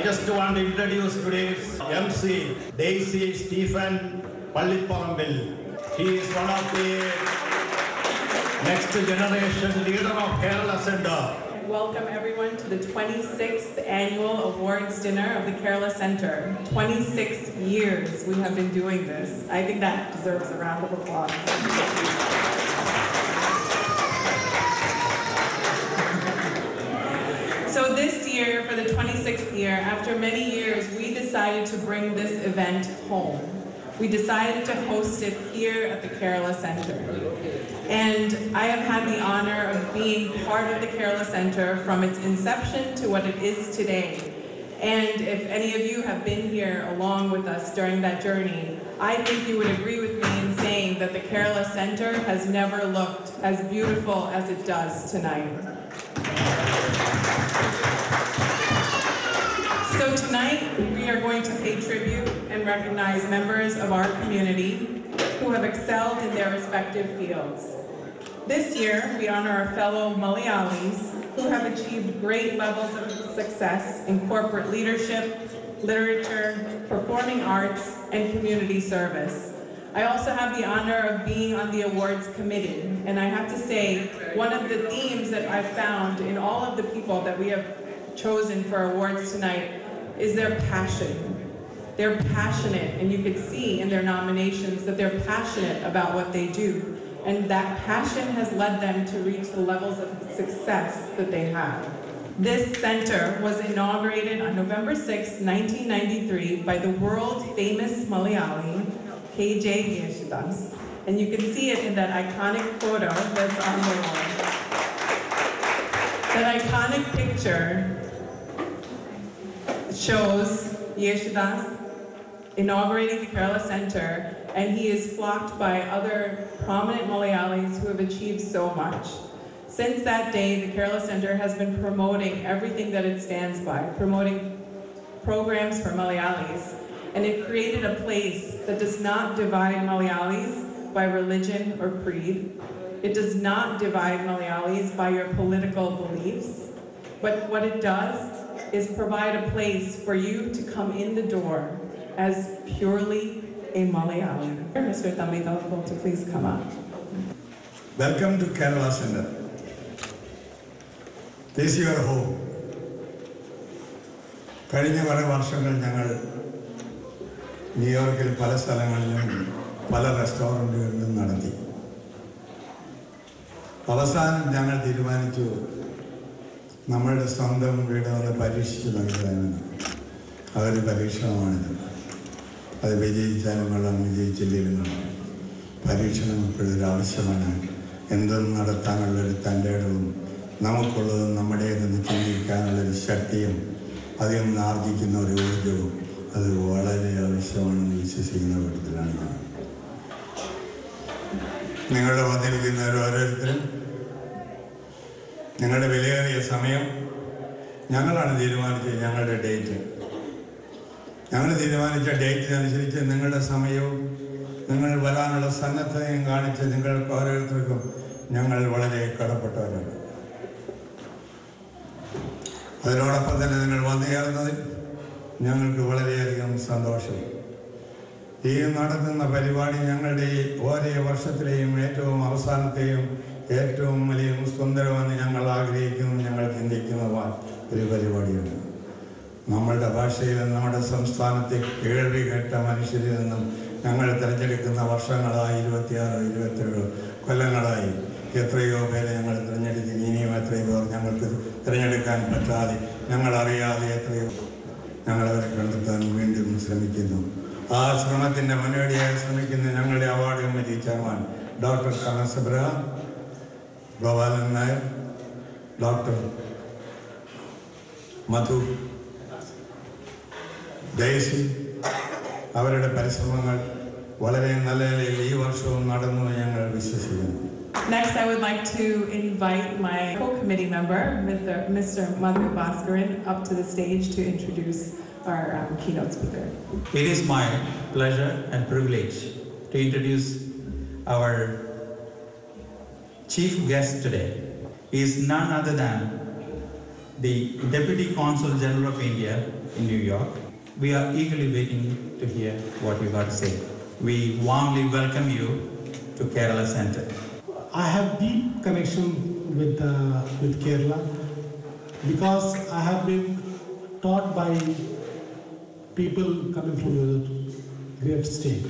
just want to introduce today's MC, Daisy Stephen Pallipparambil. He is one of the next generation leader of Kerala Center. Welcome everyone to the 26th Annual Awards Dinner of the Kerala Center. 26 years we have been doing this. I think that deserves a round of applause. So this year, for the 26th year, after many years, we decided to bring this event home. We decided to host it here at the Kerala Center. And I have had the honor of being part of the Kerala Center from its inception to what it is today. And if any of you have been here along with us during that journey, I think you would agree with me in saying that the Kerala Center has never looked as beautiful as it does tonight. So tonight, we are going to pay tribute and recognize members of our community who have excelled in their respective fields. This year, we honor our fellow Malayalis who have achieved great levels of success in corporate leadership, literature, performing arts, and community service. I also have the honor of being on the awards committee, and I have to say, one of the themes that I've found in all of the people that we have chosen for awards tonight is their passion. They're passionate, and you could see in their nominations that they're passionate about what they do. And that passion has led them to reach the levels of success that they have. This center was inaugurated on November 6, 1993 by the world-famous Malayali, JB Junction. And you can see it in that iconic photo that's on the wall. That iconic picture shows Yeshudas inaugurating the Kerala Center, and he is flocked by other prominent Malayalis who have achieved so much. Since that day, the Kerala Center has been promoting everything that it stands by, promoting programs for Malayalis, and it created a place that does not divide Malayalis by religion or creed. It does not divide Malayalis by your political beliefs, but what it does is provide a place for you to come in the door as purely a Malayali. Mr. Thamidal, to please come up. Welcome to Kerala Center. This is your home. കഴിഞ്ഞ കുറേ വർഷങ്ങൾ ഞങ്ങൾ ന്യൂയോർക്കിൽ പല സ്ഥലങ്ങളിലും പല റെസ്റ്റോറൻറ്റുകളിലും നടത്തി. അവസാനം ഞങ്ങൾ തീരുമാനിച്ചു നമ്മളുടെ സ്വന്തം വീട് ഒന്ന് പരീക്ഷിച്ച് നോക്കിയതാണ്. അതൊരു പരീക്ഷണമാണിത്. അത് വിജയിച്ചാലും കൊള്ളാം, വിജയിച്ചില്ലെങ്കിലും കൊള്ളാം. പരീക്ഷണം ഇപ്പോഴൊരു ആവശ്യമാണ്. എന്തും നടത്താനുള്ളൊരു തൻ്റെ ഇടവും നമുക്കുള്ളതും നമ്മുടേതെന്ന് ചിന്തിക്കാനുള്ളൊരു ശക്തിയും അതിൽ നിന്ന് ആർജിക്കുന്ന ഒരു ഊർജവും അത് വളരെ ആവശ്യമാണെന്ന് വിശ്വസിക്കുന്ന കൂട്ടത്തിലാണ് ഞാൻ. നിങ്ങളുടെ വന്നിരിക്കുന്ന ഓരോരുത്തരും നിങ്ങളുടെ വിലയേറിയ സമയം ഞങ്ങളാണ് തീരുമാനിച്ചത്. ഞങ്ങളുടെ ഡേറ്റ് ഞങ്ങൾ തീരുമാനിച്ച ഡേറ്റിനനുസരിച്ച് നിങ്ങളുടെ സമയവും നിങ്ങൾ വരാനുള്ള സന്നദ്ധതയും കാണിച്ച് നിങ്ങൾക്ക് ഓരോരുത്തർക്കും ഞങ്ങൾ വളരെ കടപ്പെട്ടവരാണ്. അതിനോടൊപ്പം തന്നെ നിങ്ങൾ വന്നു ചേർന്നതിൽ ഞങ്ങൾക്ക് വളരെയധികം സന്തോഷം. ഈ നടത്തുന്ന പരിപാടി ഞങ്ങളുടെ ഈ ഓരോ വർഷത്തിലെയും ഏറ്റവും അവസാനത്തെയും ഏറ്റവും വലിയ സുന്ദരമെന്ന് ഞങ്ങൾ ആഗ്രഹിക്കുന്നു, ഞങ്ങൾ ചിന്തിക്കുന്നതുമായ ഒരു പരിപാടിയാണ്. നമ്മളുടെ ഭാഷയിലും നമ്മുടെ സംസ്ഥാനത്തെ കേൾവി കേട്ട മനുഷ്യരിൽ നിന്നും ഞങ്ങൾ തിരഞ്ഞെടുക്കുന്ന വർഷങ്ങളായി 26-27 കൊല്ലങ്ങളായി എത്രയോ പേരെ ഞങ്ങൾ തിരഞ്ഞെടുത്ത് ഇനിയും എത്രയോ പേർ ഞങ്ങൾക്ക് തിരഞ്ഞെടുക്കാൻ പറ്റാതെ ഞങ്ങളറിയാതെ എത്രയോ ഞങ്ങളവരെ കണ്ടെത്താൻ വീണ്ടും ശ്രമിക്കുന്നു. ആ ശ്രമത്തിൻ്റെ മുന്നോടിയായി ശ്രമിക്കുന്ന ഞങ്ങളുടെ അവാർഡ് കമ്മിറ്റി ചെയർമാൻ ഡോക്ടർ കമസ് Abraham, Gopalan Nair, doctor Madhu, Daisy, അവരുടെ പരിശ്രമങ്ങൾ വളരെ നല്ല നിലയിൽ ഈ വർഷവും നടന്നു ഞങ്ങൾ വിശ്വസിക്കുന്നു. Next, I would like to invite my co-committee member, Mr. Madhu Bhaskaran, up to the stage to introduce our keynote speaker. It is my pleasure and privilege to introduce our chief guest today. He is none other than the Deputy Consul General of India in New York. We are eagerly waiting to hear what you got to say. We warmly welcome you to Kerala Center. I have deep connection with Kerala because I have been taught by people coming from a great state.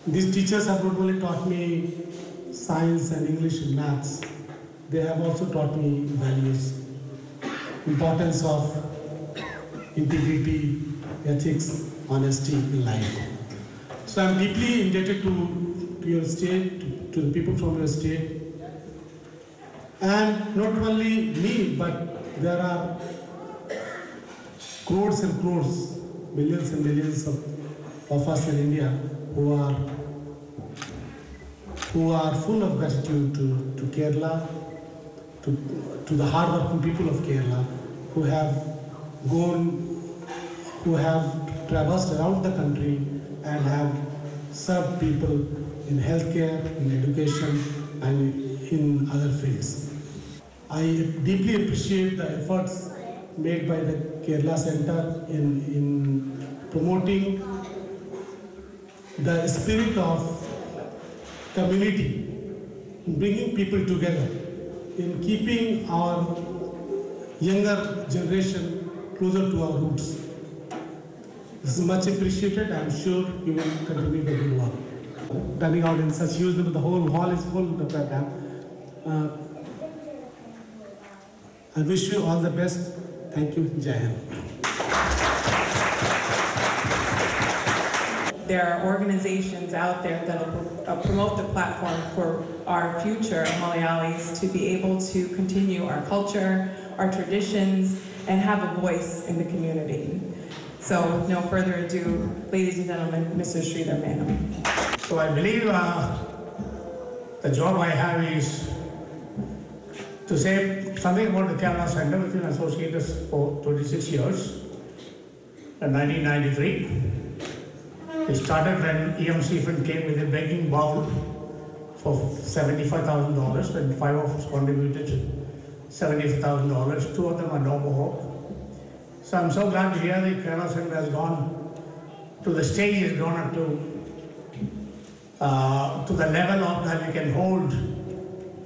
These teachers have not only taught me science and English and maths, they have also taught me values, importance of integrity, ethics, honesty in life. So I'm deeply indebted to your state, to the people from your state. And not only me, but there are crores and crores, millions and millions of us in India who are full of gratitude to Kerala, to the hard-working people of Kerala, who have traversed around the country and have served people in healthcare, in education, and in other fields. I deeply appreciate the efforts made by the Kerala Center in promoting the spirit of community, in bringing people together, in keeping our younger generation closer to our roots. This is much appreciated. I am sure you will continue the good work. Turning out in such huge number, the whole hall is full of that. I wish you all the best. Thank you. Jai Hind. There are organizations out there that will promote the platform for our future Malayalis to be able to continue our culture, our traditions, and have a voice in the community. So with no further ado, ladies and gentlemen, Mr. Sridhar Menon. So I believe the job I have is to say something about the Kerala Center, which has been associated for 26 years. In 1993, it started when EMC Fund came with a begging bowl for $75,000, and 5 of us contributed $75,000. 2 of them are no more. So I'm so glad to hear the Kerala Center has gone to the stage, has gone up to the level of that we can hold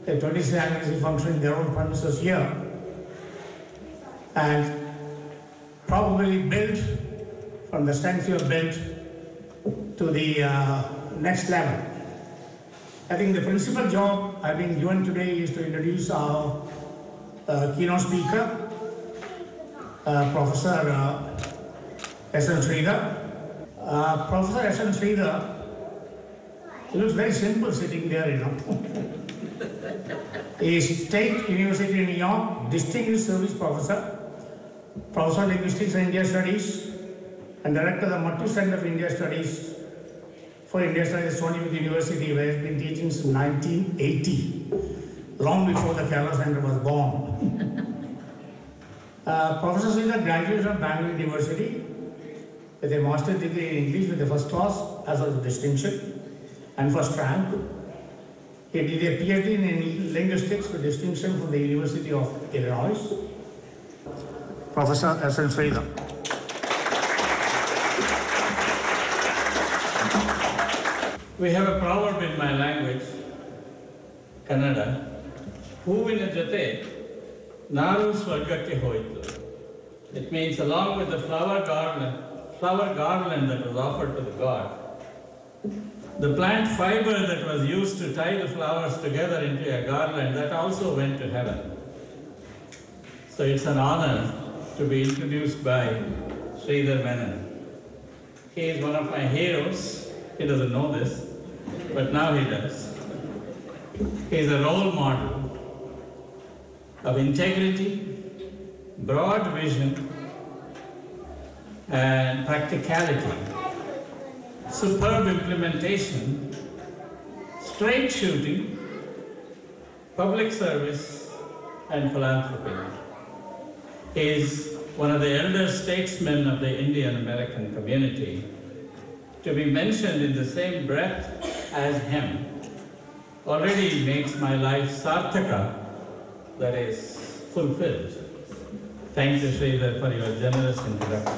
a 26th anniversary function in their own premises here, and probably build from the strength you have built to the next level. I think the principal job I've been given today is to introduce our keynote speaker, Professor S.N. Sridhar. Professor S.N. Sridhar, he looks very simple sitting there, you know. He is State University of New York Distinguished Service Professor, Professor of Linguistics and India Studies, and Director of the Mattu Center for India Studies for India Studies at Stony Brook University, where he has been teaching since 1980, long before the Kerala Center was born. Professor Sridhar graduated from Banquet University with a master's degree in English with a first class as well as distinction and first rank. He did a PhD in linguistics with distinction from the University of Illinois. Professor S.N. Sridhar. We have a proverb in my language, Kannada, Huvina jate naru swargake hoitu. It means along with the flower garland that was offered to the god, the plant fiber that was used to tie the flowers together into a garland, that also went to heaven. So it's an honor to be introduced by Sridhar Menon. He is one of my heroes. He doesn't know this, but now he does. He is a role model of integrity, broad vision, and practicality, superb implementation, straight shooting, public service, and philanthropy. He is one of the elder statesmen of the Indian American community. To be mentioned in the same breath as him already makes my life sarthaka, that is fulfilled. Thank you, Sridhar, for your generous introduction.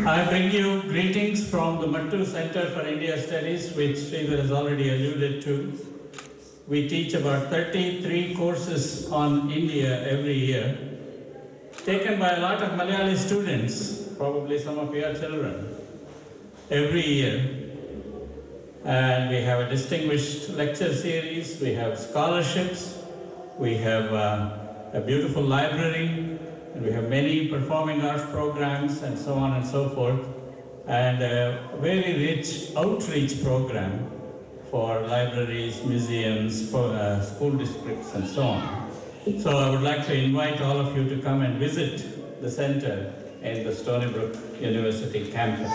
I bring you greetings from the Mattu Center for India Studies, which Sridhar has already alluded to. We teach about 33 courses on India every year, taken by a lot of Malayali students, probably some of your children, every year. And we have a distinguished lecture series, we have scholarships, we have a beautiful library, and we have many performing arts programs and so on and so forth, and a very rich outreach program for libraries, museums, for, school districts and so on. So I would like to invite all of you to come and visit the center in the Stony Brook University campus.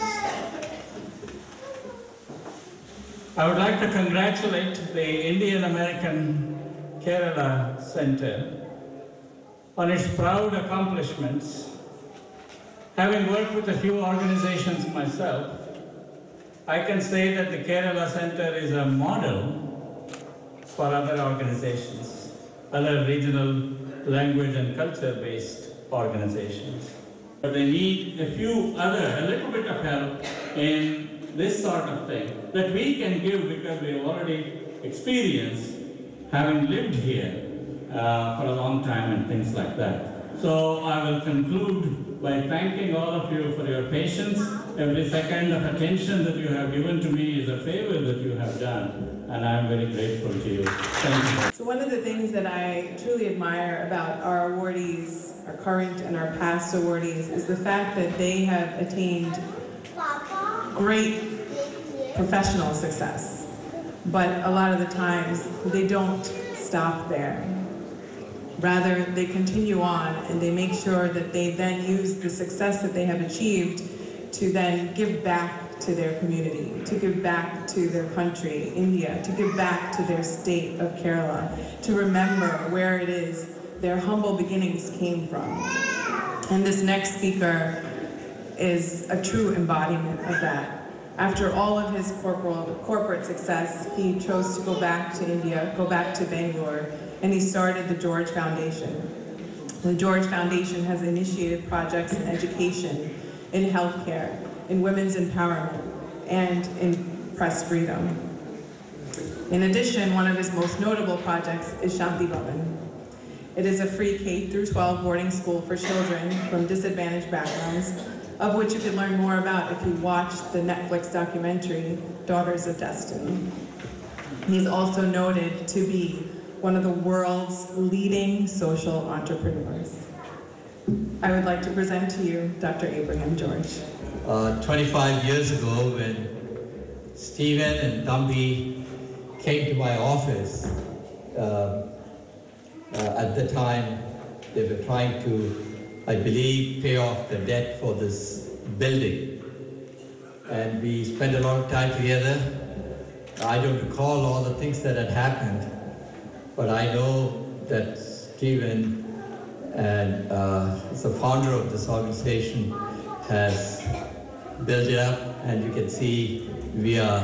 I would like to congratulate the Indian American Kerala Center on its proud accomplishments. Having worked with a few organizations myself, I can say that the Kerala Center is a model for other organizations, other regional language and culture-based organizations. But they need a little bit of help in this sort of thing that we can give because we have already experienced having lived here for a long time and things like that. So I will conclude by thanking all of you for your patience. Every second of attention that you have given to me is a favor that you have done, and I am very grateful to you. Thank you. So one of the things that I truly admire about our awardees, our current and our past awardees, is the fact that they have attained great professional success. But a lot of the times, they don't stop there. Rather, they continue on and they make sure that they then use the success that they have achieved to then give back to their community, to give back to their country, India, to give back to their state of Kerala, to remember where it is their humble beginnings came from. And this next speaker is a true embodiment of that. After all of his corporate success, he chose to go back to India, go back to Bangalore, and he started the George Foundation. The George Foundation has initiated projects in education, in healthcare, in women's empowerment, and in press freedom. In addition, one of his most notable projects is Shanti Bhavan. It is a free K-12 boarding school for children from disadvantaged backgrounds, of which you can learn more about if you watch the Netflix documentary, Daughters of Destiny. He's also noted to be one of the world's leading social entrepreneurs. I would like to present to you Dr. Abraham George. 25 years ago, when Stephen and Thambi came to my office, at the time they were trying to, I believe, pay off the debt for this building. And we spent a lot of time together. I don't recall all the things that had happened, but I know that Stephen, and as the founder of this organization, has built it up, and you can see we are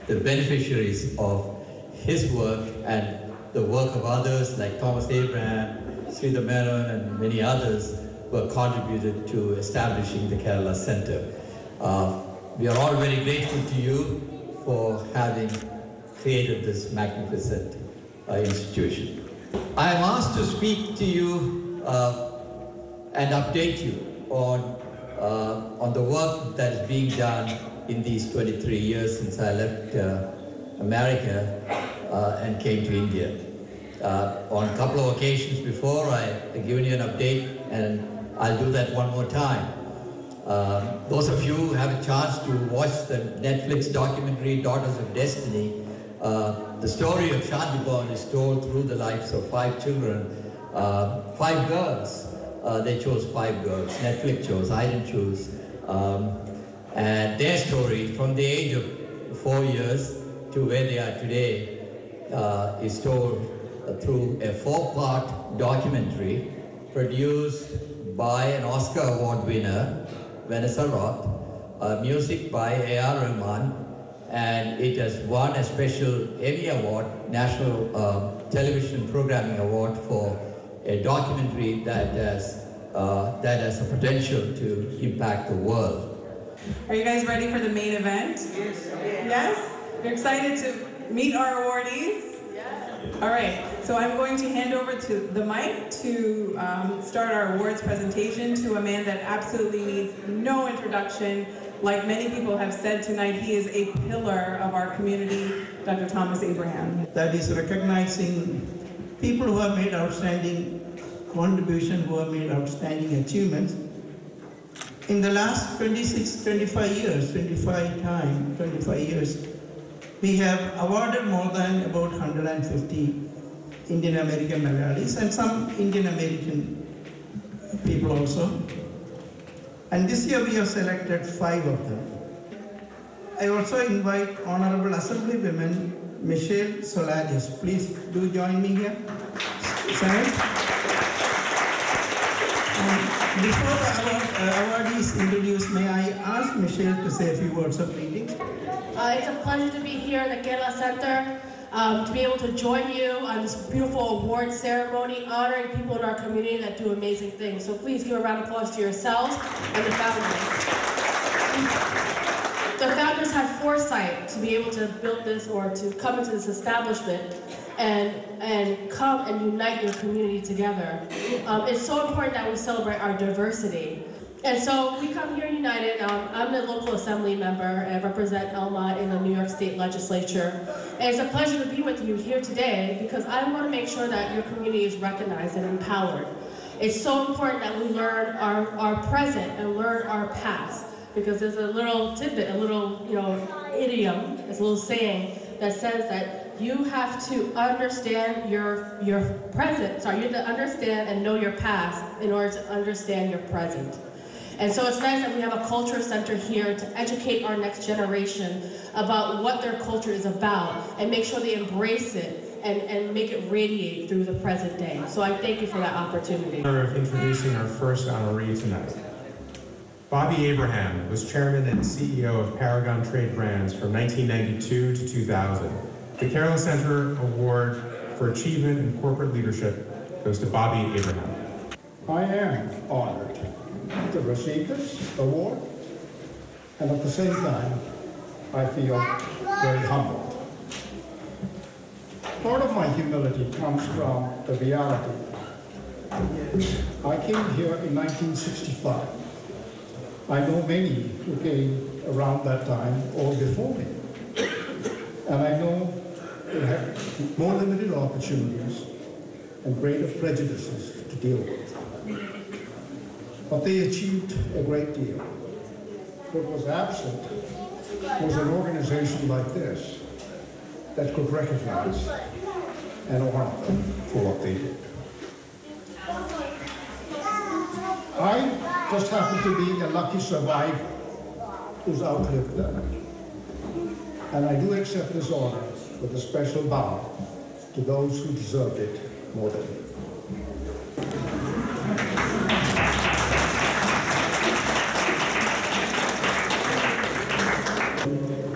the beneficiaries of his work and the work of others like Thomas Abraham, Sridhar Menon, and many others who have contributed to establishing the Kerala Center. We are all very grateful to you for having created this magnificent institution. I am asked to speak to you and update you on the work that is being done in these 23 years since I left America and came to India. On a couple of occasions before, I've given you an update, and I'll do that one more time. Those of you who have a chance to watch the Netflix documentary, Daughters of Destiny, the story of Shanti Bhavan is told through the lives of 5 children, 5 girls. They chose 5 girls. Netflix chose, I didn't choose. And their story, from the age of 4 years to where they are today, is told through a 4-part documentary produced by an Oscar Award winner, Vanessa Roth, music by A.R. Rahman, and it has won a special Emmy Award, National Television Programming Award for a documentary that has a potential to impact the world. Are you guys ready for the main event? Yes. Yes? You're excited to meet our awardees? Yes. All right, so I'm going to hand over to the mic to start our awards presentation to a man that absolutely needs no introduction. Like many people have said tonight, he is a pillar of our community, Dr. Thomas Abraham. That is recognizing people who have made outstanding contribution, who have made outstanding achievements. In the last 25 years, we have awarded more than about 150 Indian American Malayalees and some Indian American people also. And this year we have selected 5 of them. I also invite Honorable Assemblywoman Michelle Solarius. Please do join me here. Senate. Before the awardees introduced, may I ask Michelle to say a few words of greeting? It's a pleasure to be here at the Kerala Center, to be able to join you on this beautiful award ceremony, honoring people in our community that do amazing things. So please give a round of applause to yourselves and the founders. The founders had foresight to be able to build this or to come into this establishment and come and unite your community together. It's so important that we celebrate our diversity. And so we come here united. I'm the local assembly member and I represent Elma in the New York State Legislature. And it's a pleasure to be with you here today because I want to make sure that your community is recognized and empowered. It's so important that we learn our present and learn our past, because there's a little tidbit, a little idiom, it's a little saying that says that you have to understand your present. You have to understand and know your past in order to understand your present. And so it's nice that we have a culture center here to educate our next generation about what their culture is about and make sure they embrace it and make it radiate through the present day. So I thank you for that opportunity. Honor of introducing our first honoree tonight. Bobby Abraham was chairman and CEO of Paragon Trade Brands from 1992 to 2000. The Kerala Center Award for Achievement in Corporate Leadership goes to Bobby Abraham. I am honored to receive this award, and at the same time, I feel very humbled. Part of my humility comes from the reality. I came here in 1965. I know many who came around that time or before me, and I know they had more limited opportunities and greater prejudices to deal with. But they achieved a great deal. What was absent was an organization like this that could recognize and honor them for what they did. I just happen to be a lucky survivor who's outlived them. And I do accept this honor with a special bow to those who deserved it more than me.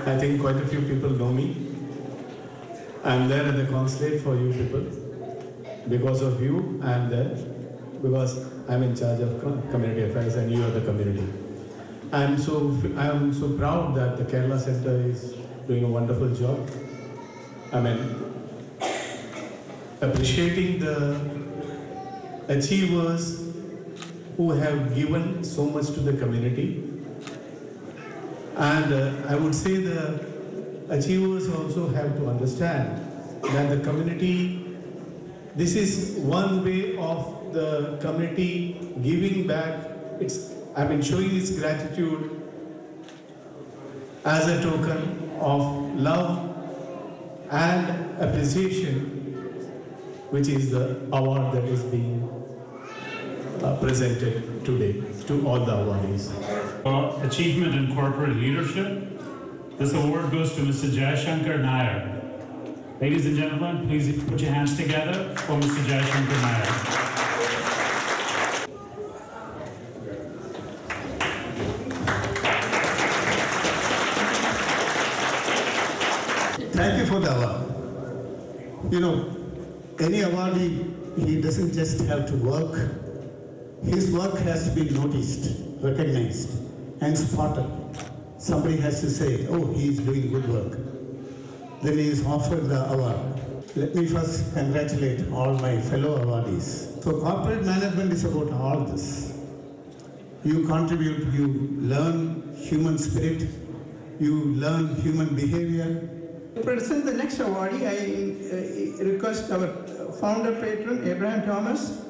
I think quite a few people know me. I'm there at the consulate for you people. Because of you, I'm there. Because I'm in charge of community affairs and you are the community. I am so proud that the Kerala Center is doing a wonderful job. I mean, appreciating the achievers who have given so much to the community. And I would say the achievers also have to understand that the community, this is one way of the community giving back, showing its gratitude as a token of love and appreciation, which is the award that is being presented today to all the awardees. For achievement in corporate leadership, this award goes to Mr. Jayashankar Nair. Ladies and gentlemen, please put your hands together for Mr. Jayashankar Nair. Thank you for the award. any awardee, he doesn't just have to work. His work has to be noticed, recognized, and spotted. Somebody has to say, oh, he is doing good work. Then he is offered the award. Let me first congratulate all my fellow awardees. So corporate management is about all this. You contribute, you learn human spirit, you learn human behavior. To present the next awardee, I request our founder patron, Abraham Thomas,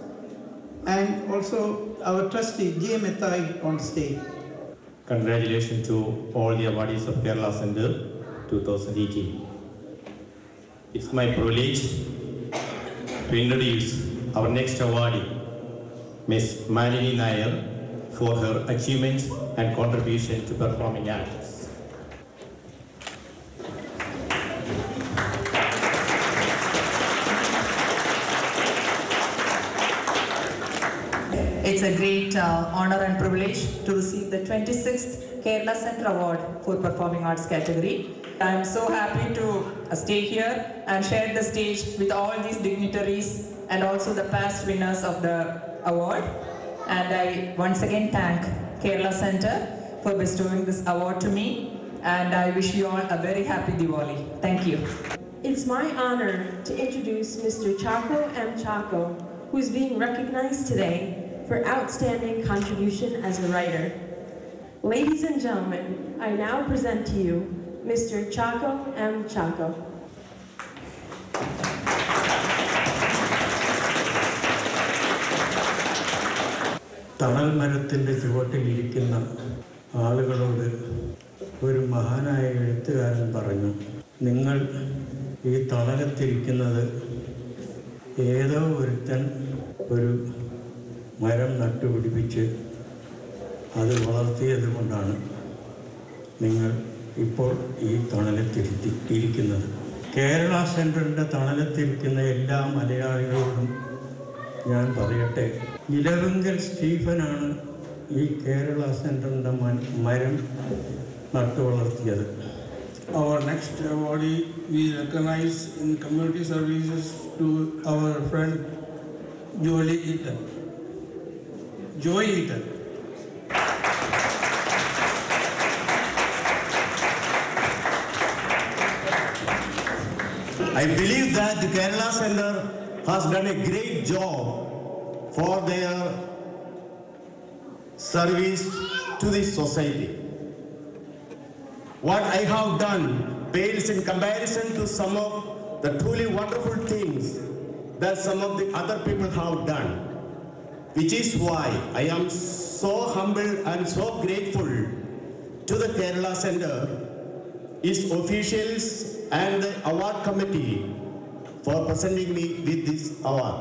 and also our trustee, J. Methai, on stage. Congratulations to all the awardees of Kerala Center 2018. It's my privilege to introduce our next awardee, Ms. Malayali Nair, for her achievements and contribution to performing arts. It's a great honor and privilege to receive the 26th Kerala Center Award for Performing Arts category. I'm so happy to stay here and share the stage with all these dignitaries and also the past winners of the award. And I once again thank Kerala Center for bestowing this award to me. And I wish you all a very happy Diwali. Thank you. It's my honor to introduce Mr. Chaco M. Chaco, who is being recognized today for outstanding contribution as a writer. Ladies and gentlemen, I now present to you Mr. Chaco M. Chaco. തണൽ മരത്തിൻ്റെ ചുവട്ടിലിരിക്കുന്ന ആളുകളോട് ഒരു മഹാനായ എഴുത്തുകാരൻ പറഞ്ഞു, നിങ്ങൾ ഈ തണലത്തിരിക്കുന്നത് ഏതോ ഒരുത്തൻ ഒരു മരം നട്ടുപിടിപ്പിച്ച് അത് വളർത്തിയത് കൊണ്ടാണ് നിങ്ങൾ ഇപ്പോൾ ഈ തണലത്തിരിക്കുന്നത്. കേരള സെൻറ്ററിൻ്റെ തണലത്തിരിക്കുന്ന എല്ലാ മലയാളികളോടും ഞാൻ പറയട്ടെ, ഇലവുങ്കൽ സ്റ്റീഫനാണ് ഈ കേരള സെൻറ്ററിൻ്റെ മരം നട്ടു വളർത്തിയത്. Our next awardee we recognize in community services to our friend Joy Eaton. I believe that the Kerala Center has done a great job for their service to the society. What I have done pales in comparison to some of the truly wonderful things that some of the other people have done, which is why I am so humble and so grateful to the Kerala Center, its officials and the award committee for presenting me with this award.